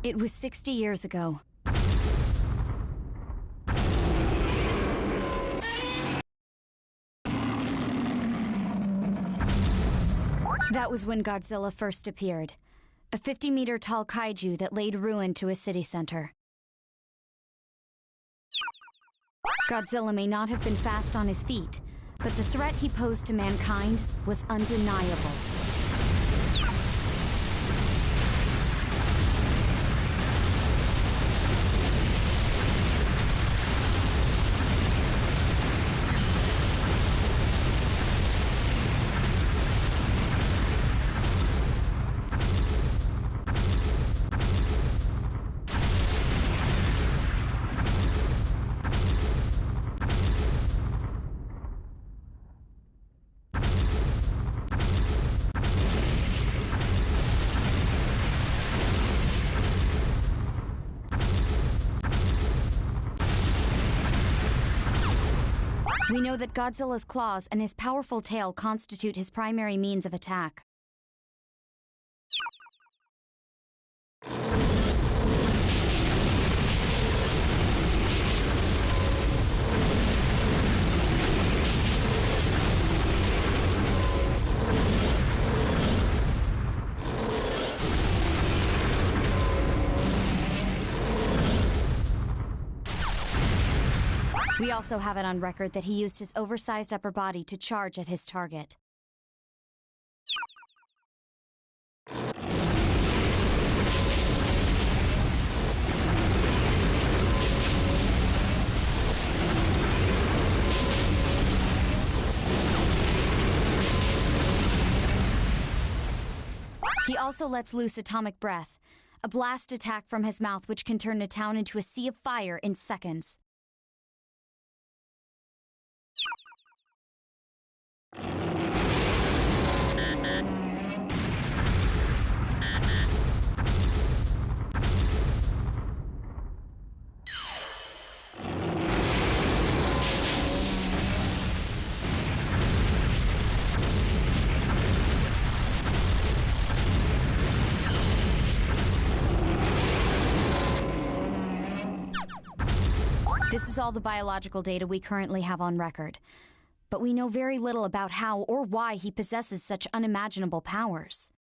It was 60 years ago. That was when Godzilla first appeared. A 50-meter-tall kaiju that laid ruin to a city center. Godzilla may not have been fast on his feet, but the threat he posed to mankind was undeniable. We know that Godzilla's claws and his powerful tail constitute his primary means of attack. We also have it on record that he used his oversized upper body to charge at his target. He also lets loose atomic breath, a blast attack from his mouth which can turn a town into a sea of fire in seconds. This is all the biological data we currently have on record. But we know very little about how or why he possesses such unimaginable powers.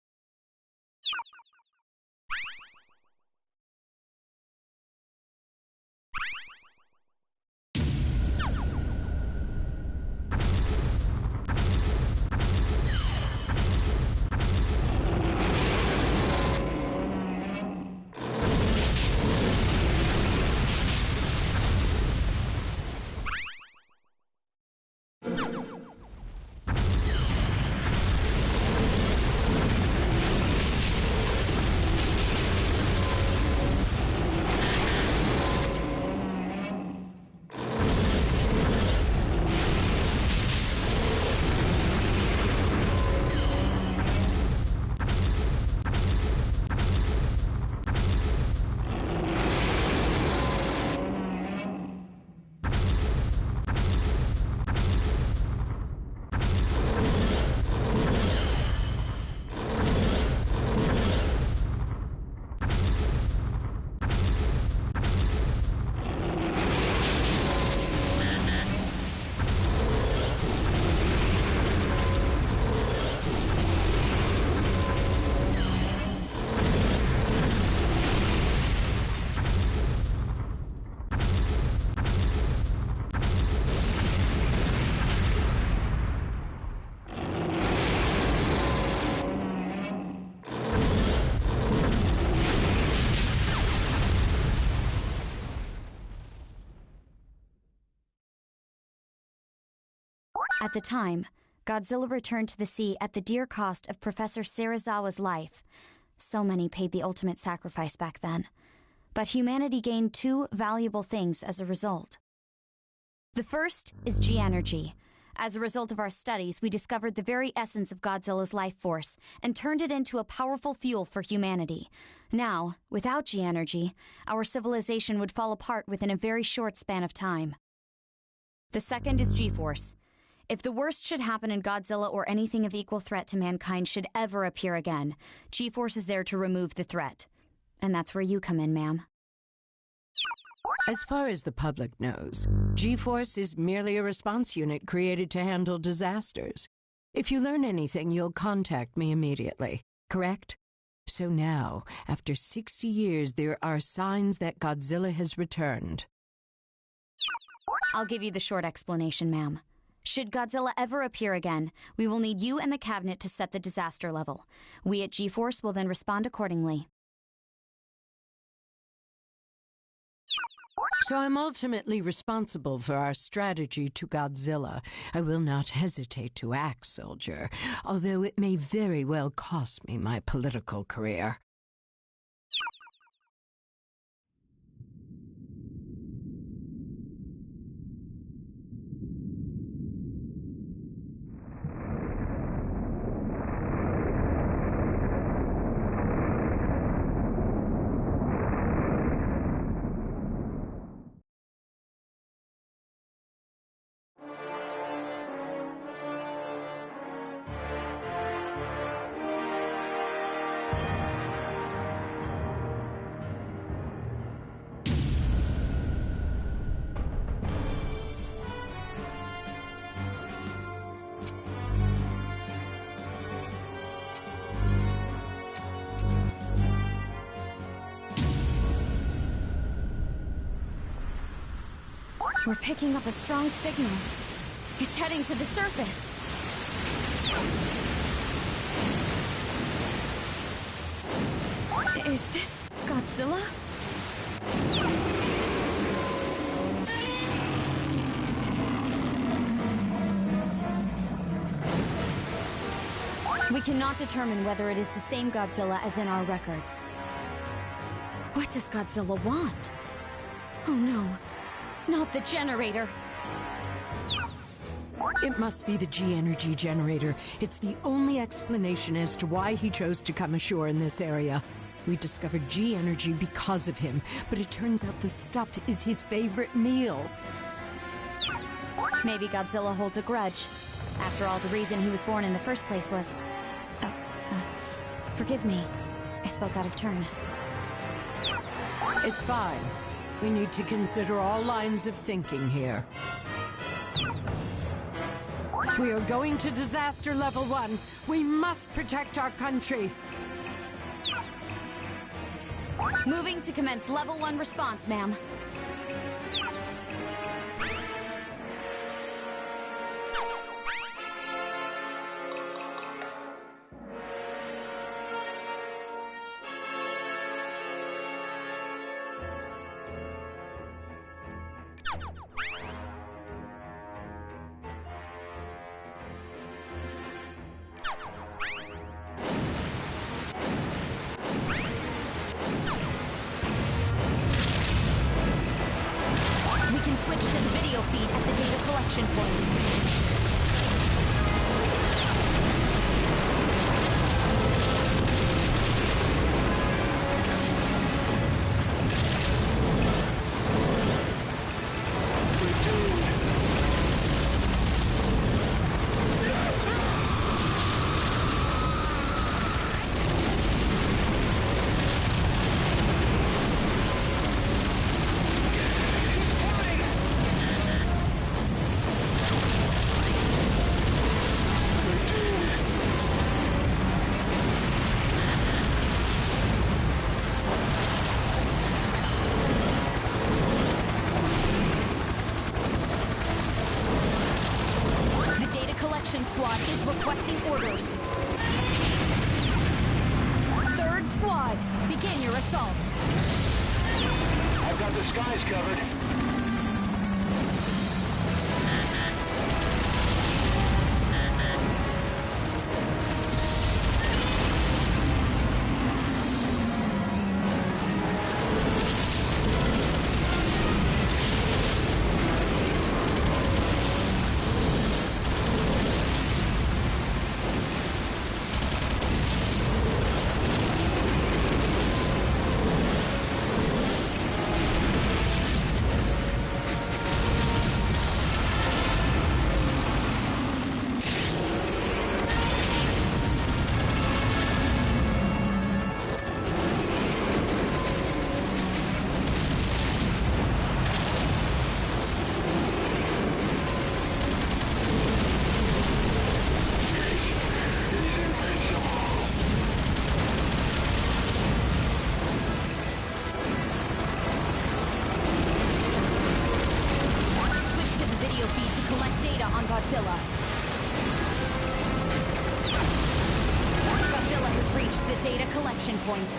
At the time, Godzilla returned to the sea at the dear cost of Professor Serizawa's life. So many paid the ultimate sacrifice back then. But humanity gained two valuable things as a result. The first is G-Energy. As a result of our studies, we discovered the very essence of Godzilla's life force and turned it into a powerful fuel for humanity. Now, without G-Energy, our civilization would fall apart within a very short span of time. The second is G-Force. If the worst should happen and Godzilla or anything of equal threat to mankind should ever appear again, G-Force is there to remove the threat. And that's where you come in, ma'am. As far as the public knows, G-Force is merely a response unit created to handle disasters. If you learn anything, you'll contact me immediately, correct? So now, after 60 years, there are signs that Godzilla has returned. I'll give you the short explanation, ma'am. Should Godzilla ever appear again, we will need you and the cabinet to set the disaster level. We at G-Force will then respond accordingly. So I'm ultimately responsible for our strategy to Godzilla. I will not hesitate to act, soldier, although it may very well cost me my political career. We're picking up a strong signal. It's heading to the surface. Is this Godzilla? We cannot determine whether it is the same Godzilla as in our records. What does Godzilla want? Oh no, not the generator. It must be the G-Energy generator. It's the only explanation as to why he chose to come ashore in this area. We discovered G-Energy because of him, but it turns out the stuff is his favorite meal. Maybe Godzilla holds a grudge. After all, the reason he was born in the first place was... forgive me. I spoke out of turn. It's fine. We need to consider all lines of thinking here. We are going to disaster level 1. We must protect our country. Moving to commence level 1 response, ma'am. Switch to the video feed at the data collection point. Squad is requesting orders. 3rd Squad, begin your assault. I've got the skies covered. collect data on Godzilla. Godzilla has reached the data collection point.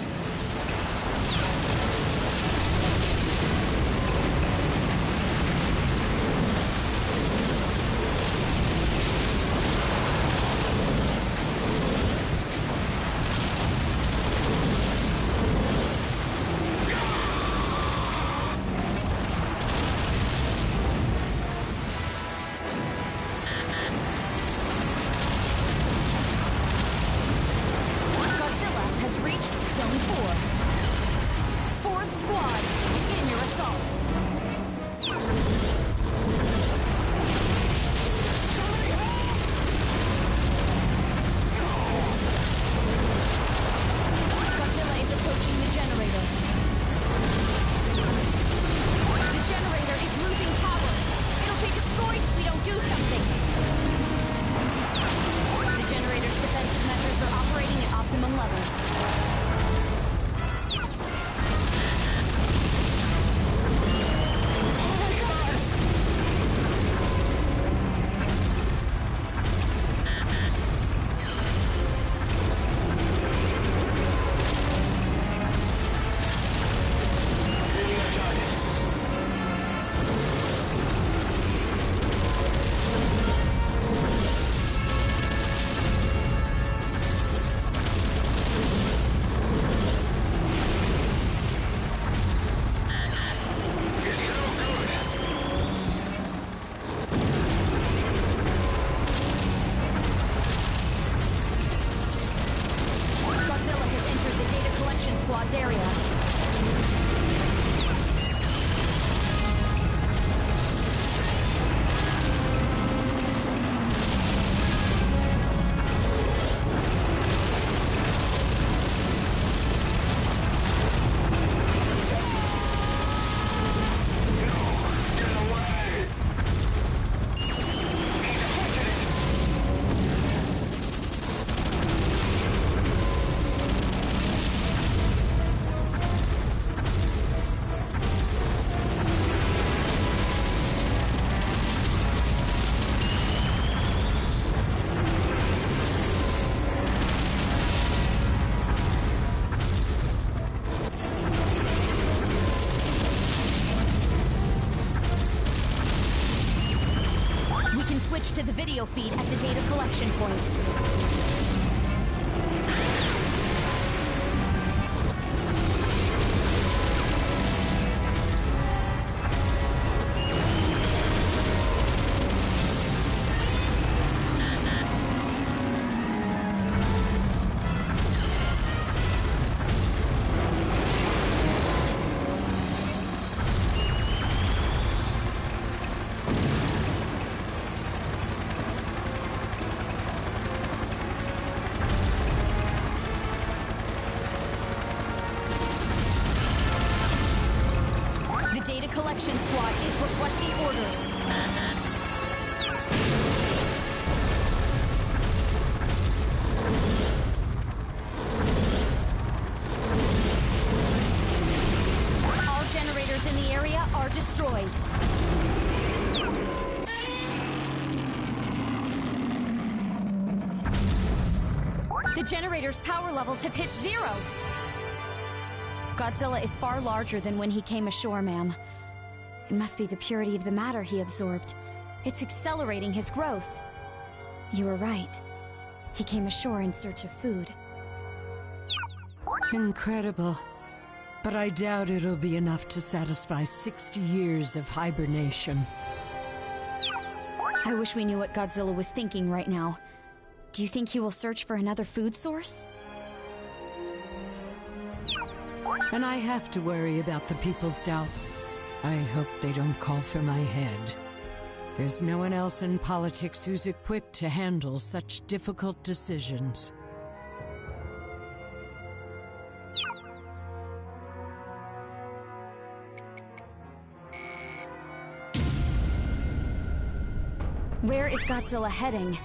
Switch to the video feed at the data collection point. Collection squad is requesting orders. All generators in the area are destroyed. The generator's power levels have hit 0. Godzilla is far larger than when he came ashore, ma'am. It must be the purity of the matter he absorbed. It's accelerating his growth. You were right. He came ashore in search of food. Incredible. But I doubt it'll be enough to satisfy 60 years of hibernation. I wish we knew what Godzilla was thinking right now. Do you think he will search for another food source? And I have to worry about the people's doubts. I hope they don't call for my head. There's no one else in politics who's equipped to handle such difficult decisions. Where is Godzilla heading?